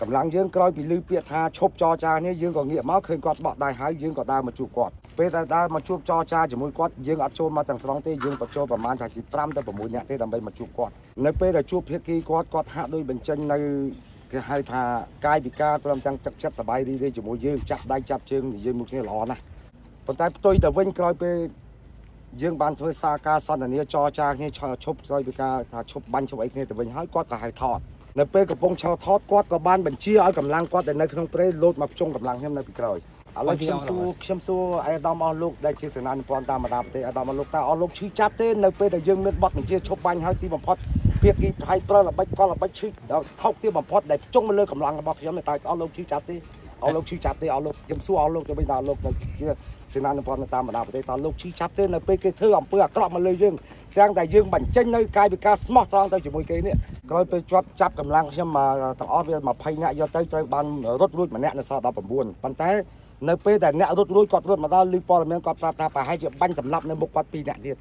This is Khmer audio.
កម្លាំងយើងក្រោយពីលឺពាក្យថាឈប់ចរចានេះយើងក៏ងាកមកឃើញគាត់បកដៃហើយយើងក៏ដើរមកជួបគាត់ពេលតែដើរមកជួបចរចាជាមួយគាត់យើងអត់ចូលមកទាំងស្រុងទេយើងបញ្ចូលប្រមាណថាជា5ទៅ6នាក់ទេដើម្បីមកជួបគាត់នៅពេលដែលជួបភាគីគាត់ហាក់ដូចបញ្ចេញនៅគេហៅថាកាយវិការព្រមទាំងទឹកចិត្តសប្បាយរីករាយជាមួយយើងចាប់ដៃចាប់ជើងនិយាយមុខគ្នាល្អណាស់ប៉ុន្តែផ្ទុយទៅវិញក្រោយពេលយើងបានធ្វើសារការសន្ទនាចរចាគ្នាឈប់ក្រោយពីការថាឈប់បាញ់ឈប់អីគ្នាទៅវិញហើយគាត់ក៏ហៅថតនៅពេលកំពុងឆោតថតគាត់ក៏បានបញ្ជាឲ្យកម្លាំងគាត់ដែលនៅក្នុងព្រៃលោតមកភ្ជុំកម្លាំងខ្ញុំនៅពីក្រោយឥឡូវខ្ញុំសួរអាយដាមអស់លោកដែលជាសេនានិពន្ធតាមបណ្ដាប្រទេសអាយដាមអស់លោកតើអស់លោកឈឺចាប់ទេនៅពេលដែលយើងមានបទបញ្ជាឈប់បាញ់ហើយទីបំផុតភាគីប្រហែលប្រើល្បិចកលល្បិចឈឺថោកទីបំផុតដែលភ្ជុំមកលើកម្លាំងរបស់ខ្ញុំតើអស់លោកឈឺចាប់ទេអស់លោកឈឺចាប់ទេអស់លោកខ្ញុំសួរអស់លោកទៅវិញតើអស់លោកជាសេនានិពន្ធតាមបណ្ដាប្រទេសតើលោកឈឺចាប់ទេនៅពេលគេធ្វើអំពើអាក្រក់មកលើយើងទាំងតែយើងបញ្ចេញនៅកាយវិការស្មោះត្រង់ទៅជាមួយគេនេះក្រោយពេលជាប់ចាប់កម្លាំងខ្ញុំទាំងអស់វា20នាក់យកទៅត្រូវបានរត់រួចម្នាក់នៅសល់19ប៉ុន្តែនៅពេលដែលអ្នករត់រួចគាត់រត់មកដល់ឮព័ត៌មានគាត់ប្រាប់ថាប្រហែលជាបាញ់សម្លាប់នៅមុខគាត់2នាក់ទៀត